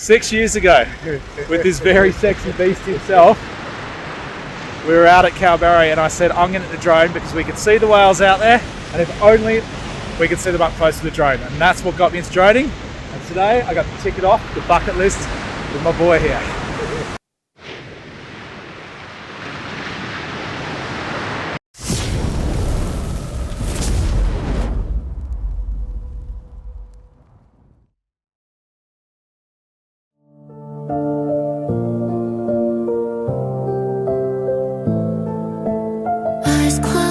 6 years ago, with this very sexy beast himself, we were out at Kalbarri and I said, I'm going to get the drone because we could see the whales out there, and if only we could see them up close to the drone. And that's what got me into droning. And today I got to tick it off the bucket list with my boy here. Eyes closed.